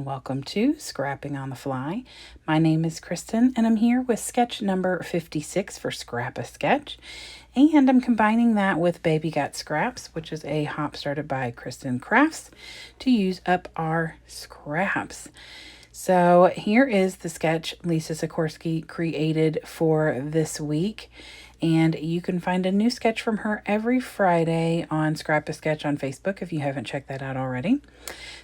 welcome to Scrapping on the Fly. My name is Kristin, and I'm here with sketch number 56 for Scrap a Sketch. And I'm combining that with Baby Got Scraps, which is a hop started by Kristin Crafts, to use up our scraps. So here is the sketch Lisa Sikorsky created for this week. And you can find a new sketch from her every Friday on Scrap a Sketch on Facebook if you haven't checked that out already.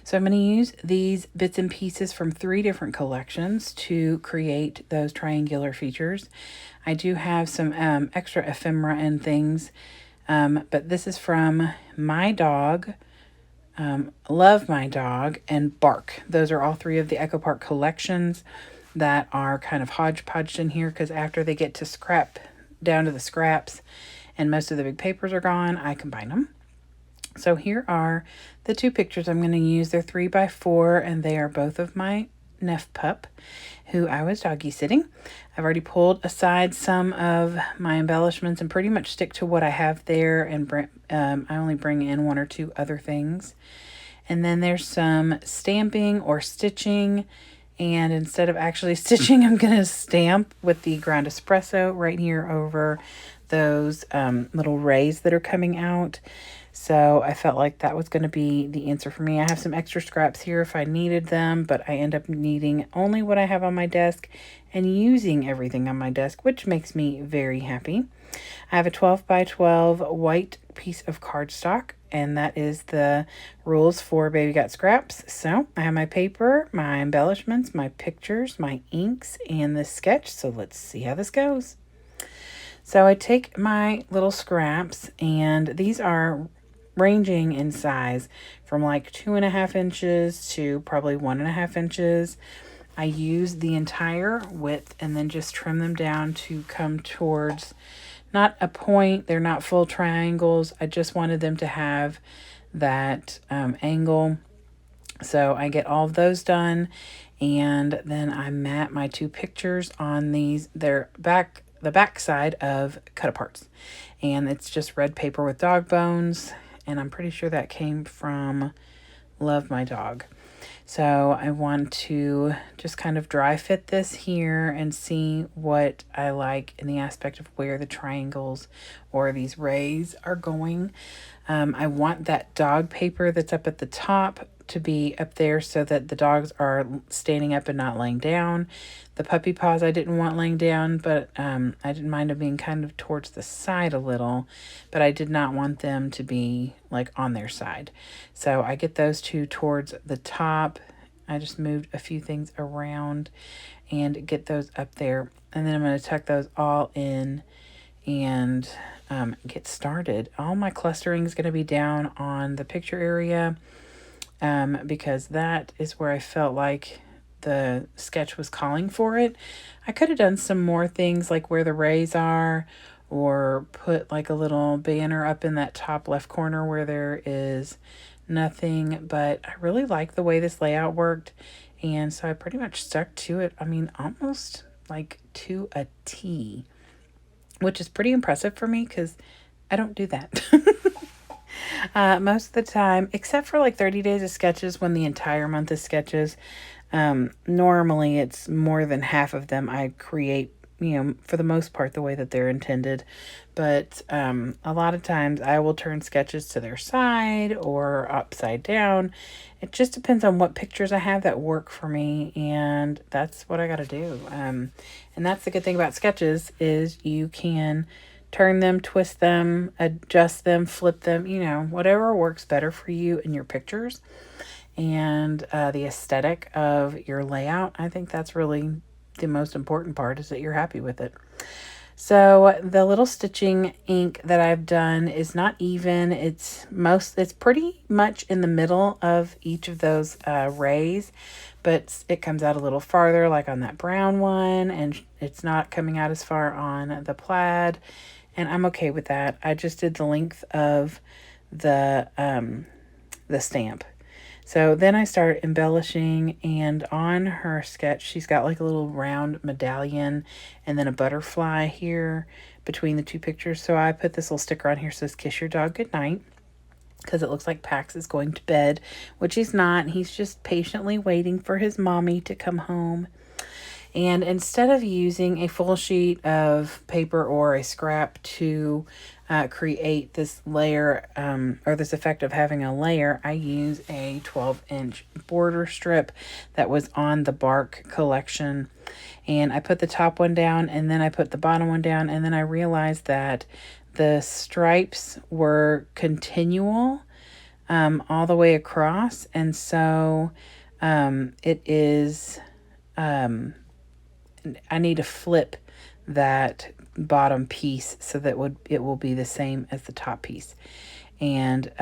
So I'm going to use these bits and pieces from 3 different collections to create those triangular features. I do have some extra ephemera and things, but this is from My Dog, Love My Dog, and Bark. Those are all 3 of the Echo Park collections that are kind of hodgepodged in here because after they get to scrap down to the scraps and most of the big papers are gone, I combine them. So here are the 2 pictures I'm going to use. They're 3x4 and they are both of my Neff pup who I was doggy sitting. I've already pulled aside some of my embellishments and pretty much stick to what I have there, and I only bring in 1 or 2 other things. And then there's some stamping or stitching, and instead of actually stitching, I'm going to stamp with the ground espresso right here over those little rays that are coming out. So I felt like that was going to be the answer for me. I have some extra scraps here if I needed them, but I end up needing only what I have on my desk and using everything on my desk, which makes me very happy. I have a 12x12 white piece of cardstock, and that is the rules for Baby Got Scraps. So I have my paper, my embellishments, my pictures, my inks, and this sketch. So let's see how this goes. So I take my little scraps, and these are ranging in size from like 2.5 inches to probably 1.5 inches. I use the entire width and then just trim them down to come towards not a point. They're not full triangles. I just wanted them to have that angle. So I get all of those done, and then I mat my 2 pictures on these. They're the back side of cut aparts, and it's just red paper with dog bones, and I'm pretty sure that came from Love My Dog. So I want to just kind of dry fit this here and see what I like in the aspect of where the triangles or these rays are going. I want that dog paper that's up at the top to be up there so that the dogs are standing up and not laying down. The puppy paws I didn't want laying down, but I didn't mind them being kind of towards the side a little, but I did not want them to be like on their side. So I get those 2 towards the top. I just moved a few things around and get those up there. And then I'm going to tuck those all in and get started. All my clustering is going to be down on the picture area because that is where I felt like the sketch was calling for it. I could have done some more things like where the rays are, or put like a little banner up in that top left corner where there is nothing, but I really like the way this layout worked, and so I pretty much stuck to it. I mean, almost like to a T, which is pretty impressive for me because I don't do that. Most of the time, except for like 30 days of sketches when the entire month is sketches. Normally it's more than half of them I create, for the most part, the way that they're intended. But a lot of times I will turn sketches to their side or upside down. It just depends on what pictures I have that work for me, and that's what I got to do. And that's the good thing about sketches is you can turn them, twist them, adjust them, flip them, whatever works better for you in your pictures. And the aesthetic of your layout, I think that's really the most important part, is that you're happy with it. So the little stitching ink that I've done is not even. It's pretty much in the middle of each of those rays, but it comes out a little farther, like on that brown one, and it's not coming out as far on the plaid, and I'm okay with that. I just did the length of the stamp. So then I start embellishing, and on her sketch, she's got like a little round medallion and then a butterfly here between the 2 pictures. So I put this little sticker on here that says "Kiss your dog goodnight." because it looks like Pax is going to bed, which he's not. He's just patiently waiting for his mommy to come home. And instead of using a full sheet of paper or a scrap to create this layer, or this effect of having a layer, I use a 12-inch border strip that was on the bark collection. And I put the top one down, and then I put the bottom one down, and then I realized that the stripes were continual all the way across. And so it is... I need to flip that bottom piece so that it will be the same as the top piece. And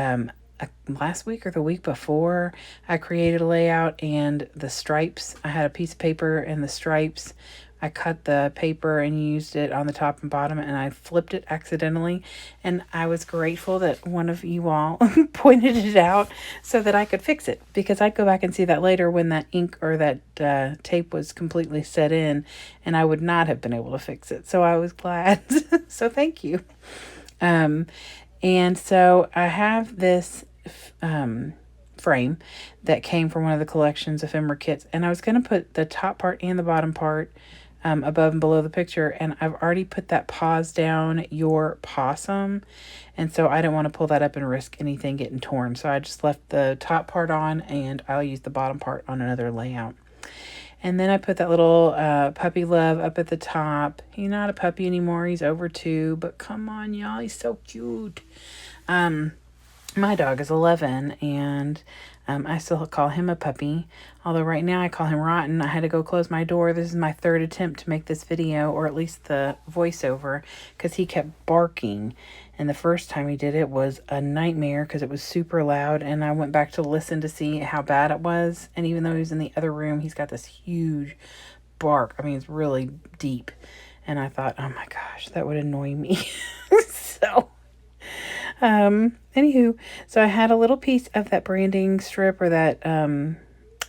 last week or the week before, I created a layout, and the stripes, I had a piece of paper and the stripes, I cut the paper and used it on the top and bottom, and I flipped it accidentally. And I was grateful that one of you all pointed it out so that I could fix it, because I'd go back and see that later when that ink or that tape was completely set in, and I would not have been able to fix it. So I was glad. So thank you. And so I have this frame that came from one of the collections of ephemera kits, and I was going to put the top part and the bottom part above and below the picture, and I've already put that paws down your possum, and so I didn't want to pull that up and risk anything getting torn, so I just left the top part on, and I'll use the bottom part on another layout. And then I put that little puppy love up at the top. He's not a puppy anymore, he's over 2, but come on y'all, he's so cute. My dog is 11, and I still call him a puppy, although right now I call him Rotten. I had to go close my door. This is my 3rd attempt to make this video, or at least the voiceover, because he kept barking. And the first time he did it was a nightmare because it was super loud, and I went back to listen to see how bad it was. And even though he was in the other room, he's got this huge bark. I mean, it's really deep. And I thought, oh my gosh, that would annoy me. So... anywho, so I had a little piece of that branding strip, or that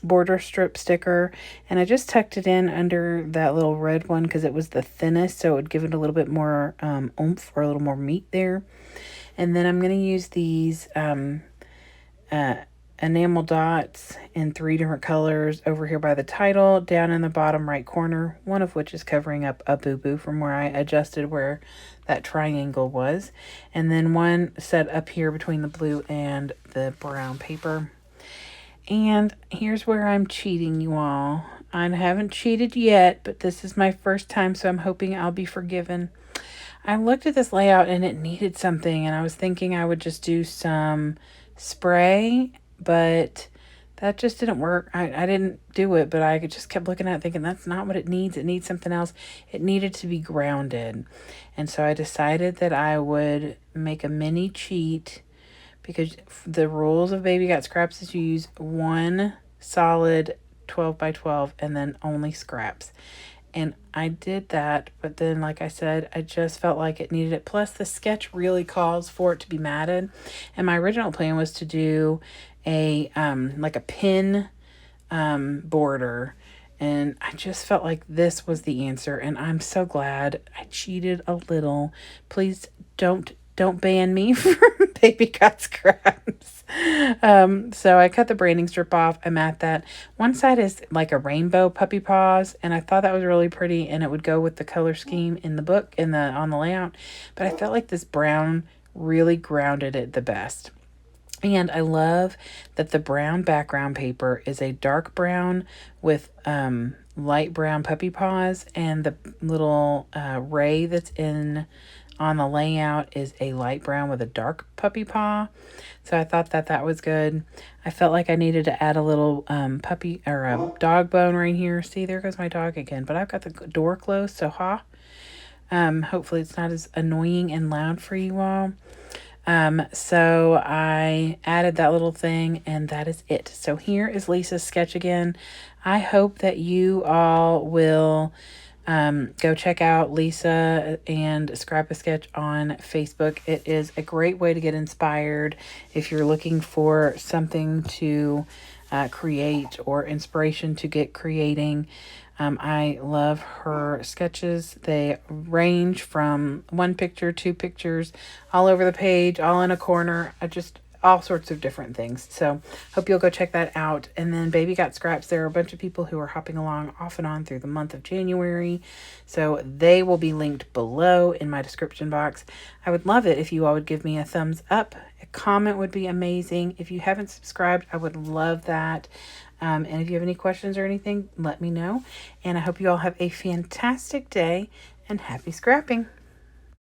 border strip sticker, and I just tucked it in under that little red one because it was the thinnest, so it would give it a little bit more oomph, or a little more meat there. And then I'm going to use these enamel dots in 3 different colors over here by the title, down in the bottom right corner, one of which is covering up a boo-boo from where I adjusted where that triangle was, and then one set up here between the blue and the brown paper. And here's where I'm cheating, you all. I haven't cheated yet, but this is my first time, so I'm hoping I'll be forgiven. I looked at this layout and it needed something, and I was thinking I would just do some spray, but that just didn't work. I didn't do it, but I just kept looking at it thinking that's not what it needs. It needs something else. It needed to be grounded. And so I decided that I would make a mini cheat, because the rules of Baby Got Scraps is you use one solid 12 by 12 and then only scraps. And I did that, but then, like I said, I just felt like it needed it. Plus, the sketch really calls for it to be matted. And my original plan was to do a like a pin border, and I just felt like this was the answer, and I'm so glad I cheated a little. Please don't ban me from Baby Got Scraps. So I cut the branding strip off. I mat that. One side is like a rainbow puppy paws, and I thought that was really pretty, and it would go with the color scheme in the book, on the layout. But I felt like this brown really grounded it the best. And I love that the brown background paper is a dark brown with light brown puppy paws, and the little ray that's on the layout is a light brown with a dark puppy paw. So I thought that was good. I felt like I needed to add a little puppy or a dog bone right here. See, there goes my dog again, but I've got the door closed, so hopefully it's not as annoying and loud for you all. So I added that little thing, and that is it. So here is Lisa's sketch again. I hope that you all will go check out Lisa and Scrap a Sketch on Facebook. It is a great way to get inspired if you're looking for something to create, or inspiration to get creating. I love her sketches. They range from 1 picture, 2 pictures, all over the page, all in a corner. all sorts of different things. So hope you'll go check that out. And then Baby Got Scraps, there are a bunch of people who are hopping along off and on through the month of January. So they will be linked below in my description box. I would love it if you all would give me a thumbs up. A comment would be amazing. If you haven't subscribed, I would love that. And if you have any questions or anything, let me know. And I hope you all have a fantastic day and happy scrapping.